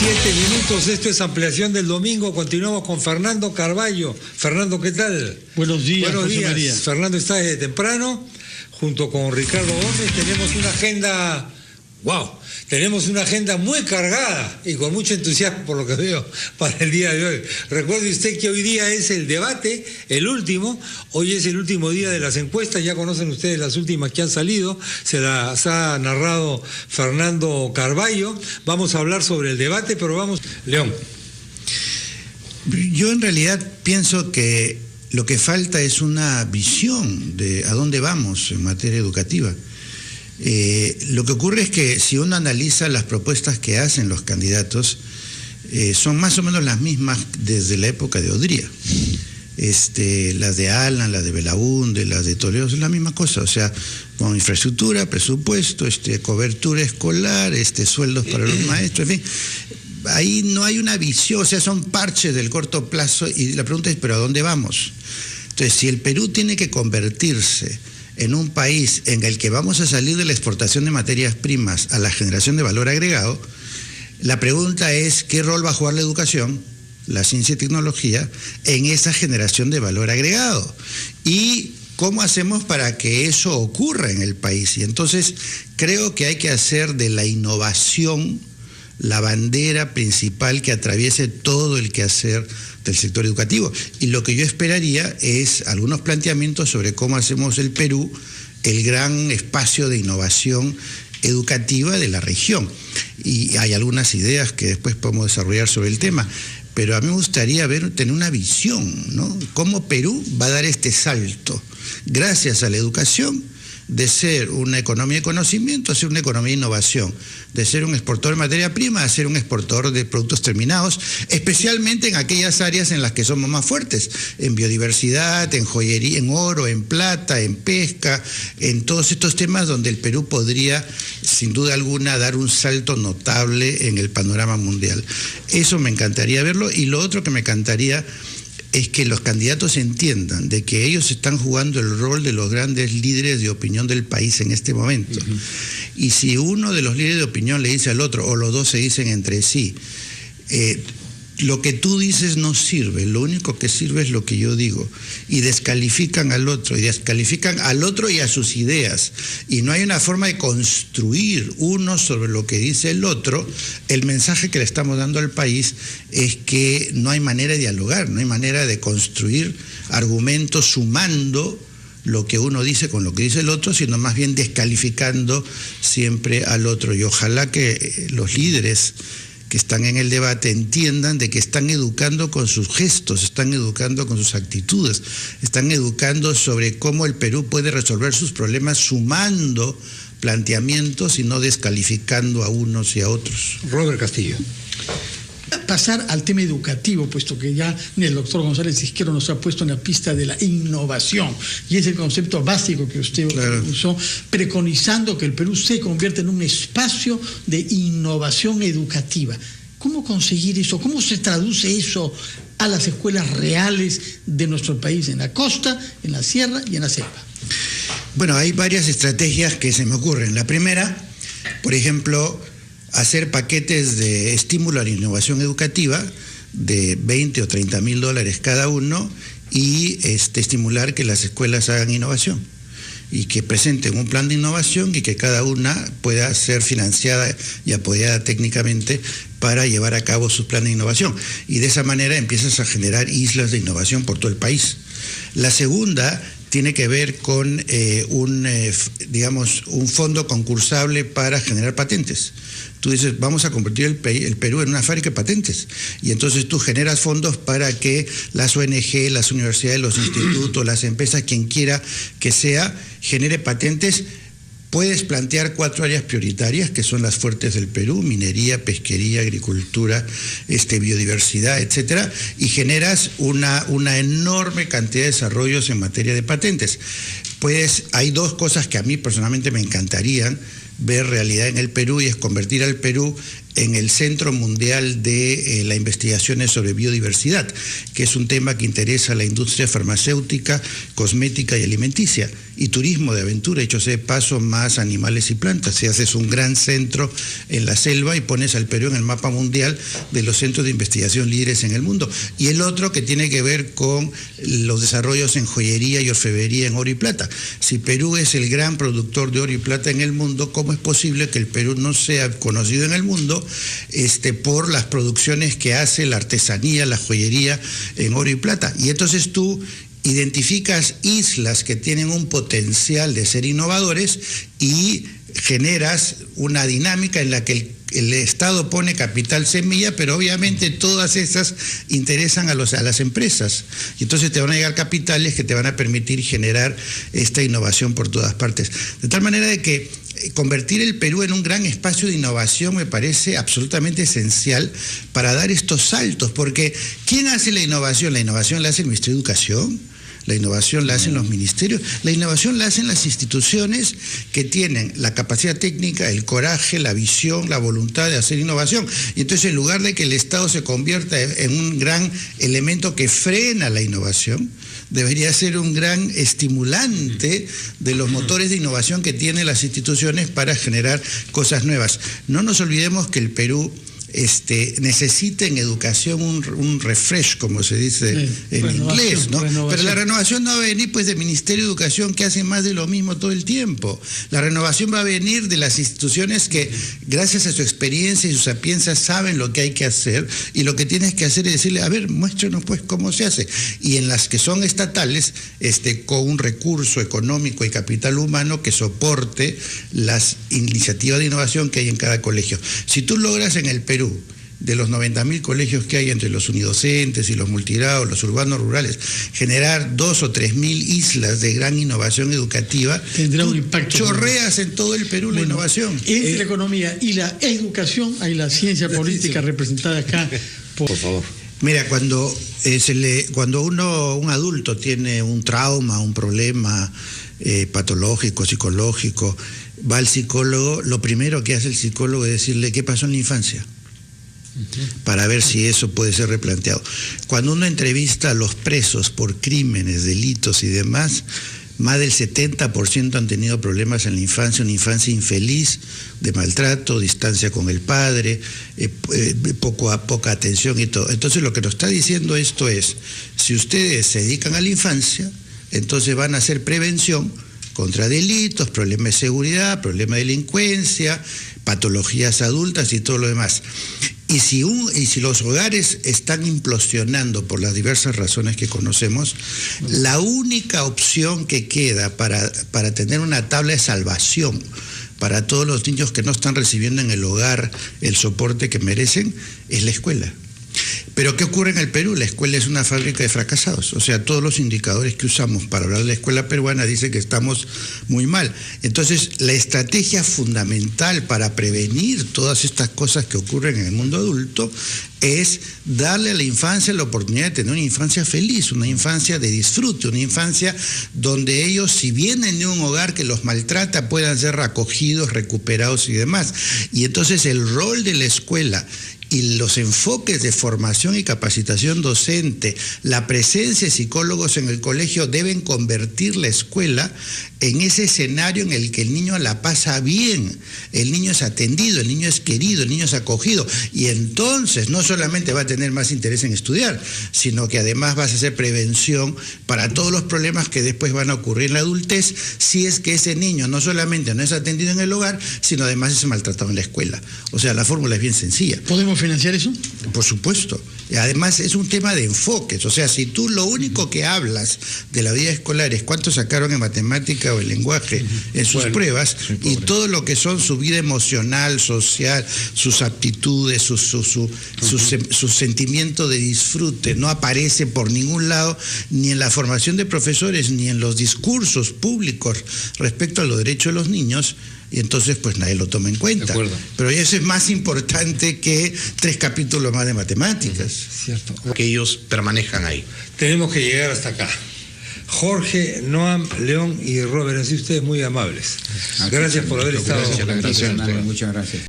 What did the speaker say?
7 minutos, esto es Ampliación del Domingo. Continuamos con Fernando Carballo. Fernando, ¿qué tal? Buenos días, Buenos días. María. Fernando está desde temprano, junto con Ricardo Gómez. Tenemos una agenda, tenemos una agenda muy cargada y con mucho entusiasmo, por lo que veo, para el día de hoy. Recuerde usted que hoy día es el debate, el último. Hoy es el último día de las encuestas. Ya conocen ustedes las últimas que han salido. Se las ha narrado Fernando Carballo. Vamos a hablar sobre el debate, pero vamos... León. Yo en realidad pienso que lo que falta es una visión de a dónde vamos en materia educativa. Lo que ocurre es que si uno analiza las propuestas que hacen los candidatos, son más o menos las mismas desde la época de Odría. Las de Alan, las de Belaúnde, las de Toledo, es la misma cosa, o sea, con infraestructura, presupuesto, cobertura escolar, sueldos para los maestros, en fin. Ahí no hay una visión, o sea, son parches del corto plazo y la pregunta es, ¿pero a dónde vamos? Entonces, si el Perú tiene que convertirse en un país en el que vamos a salir de la exportación de materias primas a la generación de valor agregado, la pregunta es ¿qué rol va a jugar la educación, la ciencia y tecnología en esa generación de valor agregado? Y ¿cómo hacemos para que eso ocurra en el país? Y entonces creo que hay que hacer de la innovación la bandera principal que atraviese todo el quehacer del sector educativo. Y lo que yo esperaría es algunos planteamientos sobre cómo hacemos el Perú el gran espacio de innovación educativa de la región. Y hay algunas ideas que después podemos desarrollar sobre el tema, pero a mí me gustaría tener una visión, ¿no? Cómo Perú va a dar este salto, gracias a la educación, de ser una economía de conocimiento a ser una economía de innovación, de ser un exportador de materia prima a ser un exportador de productos terminados, especialmente en aquellas áreas en las que somos más fuertes, en biodiversidad, en joyería, en oro, en plata, en pesca, en todos estos temas donde el Perú podría, sin duda alguna, dar un salto notable en el panorama mundial. Eso me encantaría verlo, y lo otro que me encantaría es que los candidatos entiendan de que ellos están jugando el rol de los grandes líderes de opinión del país en este momento. Y si uno de los líderes de opinión le dice al otro, o los dos se dicen entre sí, lo que tú dices no sirve, lo único que sirve es lo que yo digo, y descalifican al otro, y a sus ideas, y no hay una forma de construir uno sobre lo que dice el otro, el mensaje que le estamos dando al país es que no hay manera de dialogar, no hay manera de construir argumentos sumando lo que uno dice con lo que dice el otro, sino más bien descalificando siempre al otro. Y ojalá que los líderes que están en el debate entiendan de que están educando con sus gestos, están educando con sus actitudes, están educando sobre cómo el Perú puede resolver sus problemas sumando planteamientos y no descalificando a unos y a otros. Robert Castillo. Pasar al tema educativo, puesto que ya el doctor González Izquierdo nos ha puesto en la pista de la innovación, y es el concepto básico que usted usó, preconizando que el Perú se convierta en un espacio de innovación educativa. ¿Cómo conseguir eso? ¿Cómo se traduce eso a las escuelas reales de nuestro país, en la costa, en la sierra y en la selva? Bueno, hay varias estrategias que se me ocurren. La primera, por ejemplo, hacer paquetes de estímulo a la innovación educativa de 20 o 30 mil dólares cada uno y estimular que las escuelas hagan innovación y que presenten un plan de innovación y que cada una pueda ser financiada y apoyada técnicamente para llevar a cabo su plan de innovación. Y de esa manera empiezas a generar islas de innovación por todo el país. La segunda tiene que ver con un fondo concursable para generar patentes. Tú dices, vamos a convertir el Perú en una fábrica de patentes. Y entonces tú generas fondos para que las ONG, las universidades, los institutos, las empresas, quien quiera que sea, genere patentes. Puedes plantear 4 áreas prioritarias que son las fuertes del Perú: minería, pesquería, agricultura, biodiversidad, etcétera, y generas una enorme cantidad de desarrollos en materia de patentes. Pues hay 2 cosas que a mí personalmente me encantarían ver realidad en el Perú, y es convertir al Perú en el Centro Mundial de la Investigaciones sobre Biodiversidad, que es un tema que interesa a la industria farmacéutica, cosmética y alimenticia, y turismo de aventura, hecho sea de paso, más animales y plantas. Si haces un gran centro en la selva y pones al Perú en el mapa mundial de los centros de investigación líderes en el mundo. Y el otro que tiene que ver con los desarrollos en joyería y orfebrería en oro y plata. Si Perú es el gran productor de oro y plata en el mundo, ¿cómo es posible que el Perú no sea conocido en el mundo por las producciones que hace, la artesanía, la joyería en oro y plata? Y entonces tú identificas islas que tienen un potencial de ser innovadores y generas una dinámica en la que el Estado pone capital semilla, pero obviamente todas esas interesan a las empresas. Y entonces te van a llegar capitales que te van a permitir generar esta innovación por todas partes. De tal manera de que convertir el Perú en un gran espacio de innovación me parece absolutamente esencial para dar estos saltos, porque ¿quién hace la innovación? La innovación la hace el Ministerio de Educación, la innovación la hacen los ministerios, la innovación la hacen las instituciones que tienen la capacidad técnica, el coraje, la visión, la voluntad de hacer innovación. Y entonces, en lugar de que el Estado se convierta en un gran elemento que frena la innovación, debería ser un gran estimulante de los motores de innovación que tienen las instituciones para generar cosas nuevas. No nos olvidemos que el Perú necesita en educación un refresh, como se dice en inglés, ¿no? Pero la renovación no va a venir pues del Ministerio de Educación, que hace más de lo mismo todo el tiempo. La renovación va a venir de las instituciones que, gracias a su experiencia y su sapiencia, saben lo que hay que hacer, y lo que tienes que hacer es decirle, a ver, muéstranos pues cómo se hace. Y en las que son estatales, con un recurso económico y capital humano que soporte las iniciativas de innovación que hay en cada colegio. Si tú logras en el Perú, de los 90.000 colegios que hay entre los unidocentes y los multigrados, los urbanos rurales, generar 2.000 o 3.000 islas de gran innovación educativa, tendrá un impacto. Chorreas en todo el Perú la innovación. Entre la economía y la educación hay la ciencia política representada acá. Por favor. Mira, cuando un adulto tiene un trauma, un problema patológico, psicológico, va al psicólogo, lo primero que hace el psicólogo es decirle qué pasó en la infancia, para ver si eso puede ser replanteado. Cuando uno entrevista a los presos por crímenes, delitos y demás, más del 70% han tenido problemas en la infancia, una infancia infeliz, de maltrato, distancia con el padre, poca atención y todo. Entonces lo que nos está diciendo esto es, si ustedes se dedican a la infancia, entonces van a hacer prevención contra delitos, problemas de seguridad, problemas de delincuencia, patologías adultas y todo lo demás. Y si los hogares están implosionando por las diversas razones que conocemos, la única opción que queda para tener una tabla de salvación para todos los niños que no están recibiendo en el hogar el soporte que merecen es la escuela. Pero ¿qué ocurre en el Perú? La escuela es una fábrica de fracasados. O sea, todos los indicadores que usamos para hablar de la escuela peruana dicen que estamos muy mal. Entonces, la estrategia fundamental para prevenir todas estas cosas que ocurren en el mundo adulto es darle a la infancia la oportunidad de tener una infancia feliz, una infancia de disfrute, una infancia donde ellos, si vienen de un hogar que los maltrata, puedan ser acogidos, recuperados y demás. Y entonces el rol de la escuela y los enfoques de formación y capacitación docente, la presencia de psicólogos en el colegio deben convertir la escuela en ese escenario en el que el niño la pasa bien, el niño es atendido, el niño es querido, el niño es acogido, y entonces no solamente va a tener más interés en estudiar, sino que además vas a hacer prevención para todos los problemas que después van a ocurrir en la adultez, si es que ese niño no solamente no es atendido en el hogar, sino además es maltratado en la escuela. O sea, la fórmula es bien sencilla. ¿Podemos financiar eso? Por supuesto. Además es un tema de enfoques. O sea, si tú lo único que hablas de la vida escolar es cuánto sacaron en matemática o en lenguaje en sus pruebas, y todo lo que son su vida emocional, social, sus aptitudes, su sentimiento de disfrute no aparece por ningún lado, ni en la formación de profesores, ni en los discursos públicos respecto a los derechos de los niños, y entonces pues nadie lo toma en cuenta. Pero eso es más importante que 3 capítulos más de matemáticas. Cierto. Que ellos permanezcan ahí. Tenemos que llegar hasta acá. Jorge, Noam, León y Robert, han sido ustedes muy amables. Gracias por haber estado. Muchas gracias.